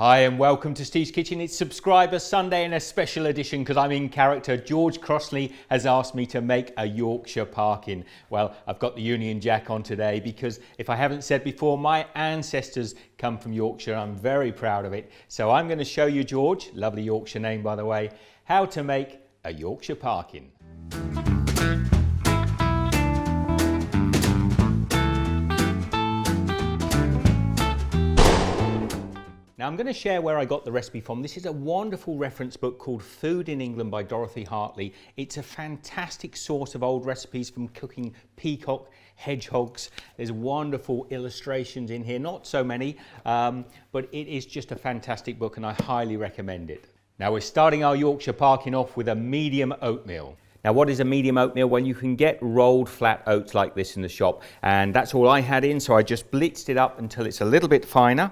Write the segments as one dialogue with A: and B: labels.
A: Hi and welcome to Steve's Kitchen. It's Subscriber Sunday and a special edition because I'm in character. George Crossley has asked me to make a Yorkshire Parkin. Well, I've got the Union Jack on today because if I haven't said before, my ancestors come from Yorkshire. I'm very proud of it. So I'm going to show you, George, lovely Yorkshire name by the way, how to make a Yorkshire Parkin. Now I'm going to share where I got the recipe from. This is a wonderful reference book called Food in England by Dorothy Hartley. It's a fantastic source of old recipes from cooking peacock, hedgehogs. There's wonderful illustrations in here, not so many, but it is just a fantastic book and I highly recommend it. Now we're starting our Yorkshire Parkin off with a medium oatmeal. Now what is a medium oatmeal? Well, you can get rolled flat oats like this in the shop and that's all I had in, so I just blitzed it up until it's a little bit finer.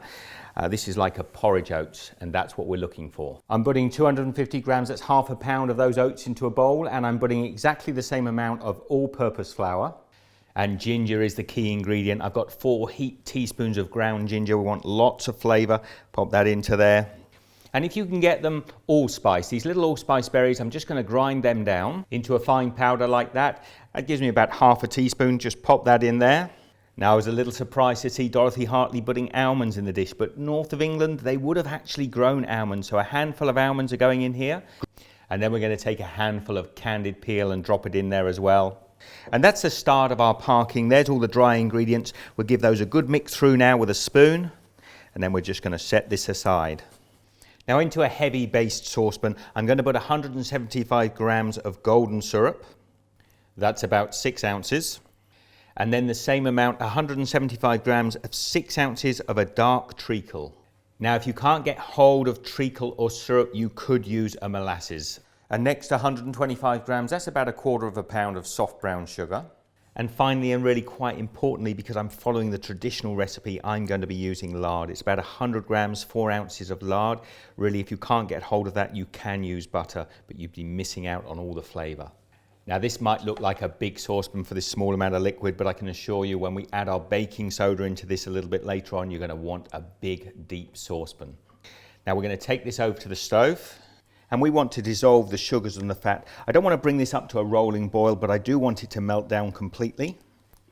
A: This is like a porridge oats and that's what we're looking for. I'm putting 250 grams, that's half a pound of those oats into a bowl, and I'm putting exactly the same amount of all-purpose flour. And ginger is the key ingredient. I've got 4 heaped teaspoons of ground ginger. We want lots of flavour. Pop that into there. And if you can get them allspice, these little allspice berries, I'm just going to grind them down into a fine powder like that. That gives me about half a teaspoon. Just pop that in there. Now I was a little surprised to see Dorothy Hartley putting almonds in the dish, but north of England they would have actually grown almonds, so a handful of almonds are going in here. And then we're going to take a handful of candied peel and drop it in there as well. And that's the start of our parking. There's all the dry ingredients. We'll give those a good mix through now with a spoon, and then we're just going to set this aside. Now into a heavy based saucepan, I'm going to put 175 grams of golden syrup. That's about 6 ounces. And then the same amount, 175 grams of 6 ounces of a dark treacle. Now if you can't get hold of treacle or syrup, you could use a molasses. And next 125 grams, that's about 1/4 pound of soft brown sugar. And finally, and really quite importantly, because I'm following the traditional recipe, I'm going to be using lard. It's about 100 grams, 4 ounces of lard. Really, if you can't get hold of that, you can use butter, but you'd be missing out on all the flavour. Now this might look like a big saucepan for this small amount of liquid, but I can assure you when we add our baking soda into this a little bit later on, you're going to want a big, deep saucepan. Now we're going to take this over to the stove and we want to dissolve the sugars and the fat. I don't want to bring this up to a rolling boil, but I do want it to melt down completely.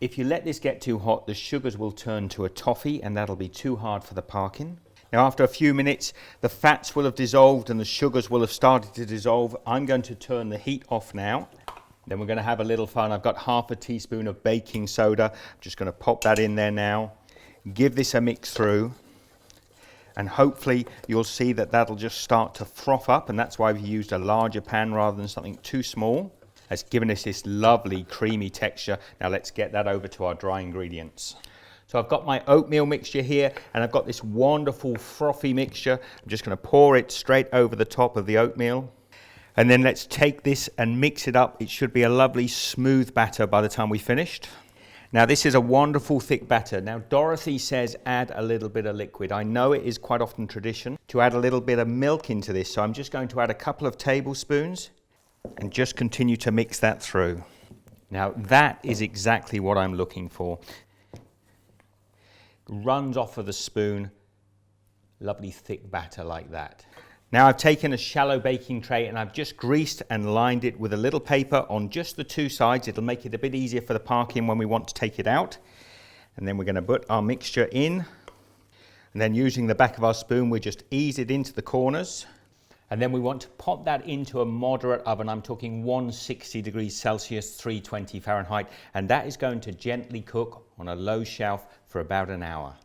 A: If you let this get too hot, the sugars will turn to a toffee and that'll be too hard for the parkin. Now after a few minutes, the fats will have dissolved and the sugars will have started to dissolve. I'm going to turn the heat off now. Then we're going to have a little fun. I've got half a teaspoon of baking soda. I'm just going to pop that in there now. Give this a mix through. And hopefully you'll see that that'll just start to froth up. And that's why we've used a larger pan rather than something too small. It's given us this lovely creamy texture. Now let's get that over to our dry ingredients. So I've got my oatmeal mixture here and I've got this wonderful frothy mixture. I'm just going to pour it straight over the top of the oatmeal. And then let's take this and mix it up. It should be a lovely smooth batter by the time we finished. Now this is a wonderful thick batter. Now Dorothy says add a little bit of liquid. I know it is quite often tradition to add a little bit of milk into this. So I'm just going to add a couple of tablespoons and just continue to mix that through. Now that is exactly what I'm looking for. Runs off of the spoon, lovely thick batter like that. Now I've taken a shallow baking tray and I've just greased and lined it with a little paper on just the 2 sides. It'll make it a bit easier for the parkin when we want to take it out. And then we're going to put our mixture in. And then using the back of our spoon, we just ease it into the corners. And then we want to pop that into a moderate oven. I'm talking 160 degrees Celsius, 320 Fahrenheit. And that is going to gently cook on a low shelf for about an hour.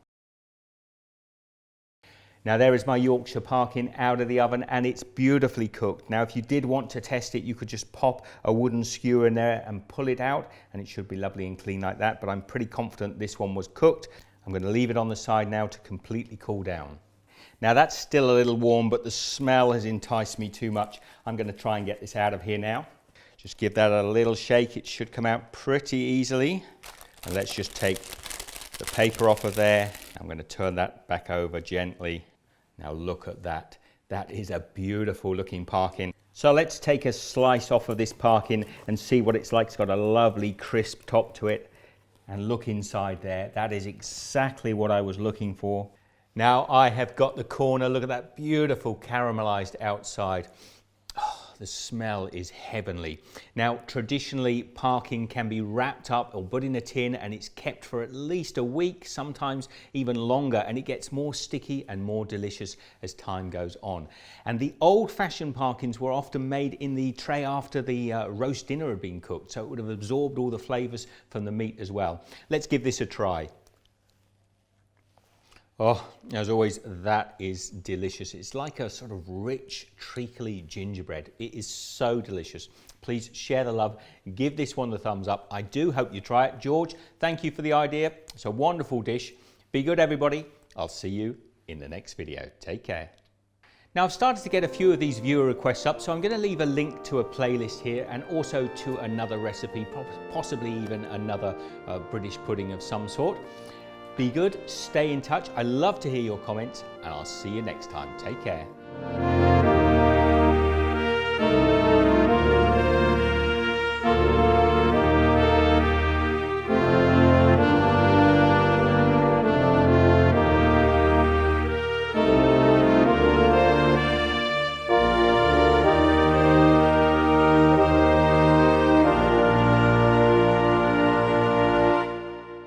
A: Now there is my Yorkshire Parkin out of the oven and it's beautifully cooked. Now if you did want to test it, you could just pop a wooden skewer in there and pull it out and it should be lovely and clean like that, but I'm pretty confident this one was cooked. I'm going to leave it on the side now to completely cool down. Now that's still a little warm, but the smell has enticed me too much. I'm going to try and get this out of here now. Just give that a little shake. It should come out pretty easily. And let's just take the paper off of there. I'm going to turn that back over gently. Now look at that. That is a beautiful looking parkin. So let's take a slice off of this parkin and see what it's like. It's got a lovely crisp top to it. And look inside there. That is exactly what I was looking for. Now I have got the corner. Look at that beautiful caramelized outside. Oh, the smell is heavenly. Now, traditionally, parkin can be wrapped up or put in a tin and it's kept for at least a week, sometimes even longer, and it gets more sticky and more delicious as time goes on. And the old-fashioned parkins were often made in the tray after the roast dinner had been cooked, so it would have absorbed all the flavors from the meat as well. Let's give this a try. Oh, as always, that is delicious. It's like a sort of rich, treacly gingerbread. It is so delicious. Please share the love. Give this one the thumbs up. I do hope you try it. George, thank you for the idea. It's a wonderful dish. Be good, everybody. I'll see you in the next video. Take care. Now, I've started to get a few of these viewer requests up, so I'm going to leave a link to a playlist here and also to another recipe, possibly even another British pudding of some sort. Be good, stay in touch. I love to hear your comments, and I'll see you next time. Take care.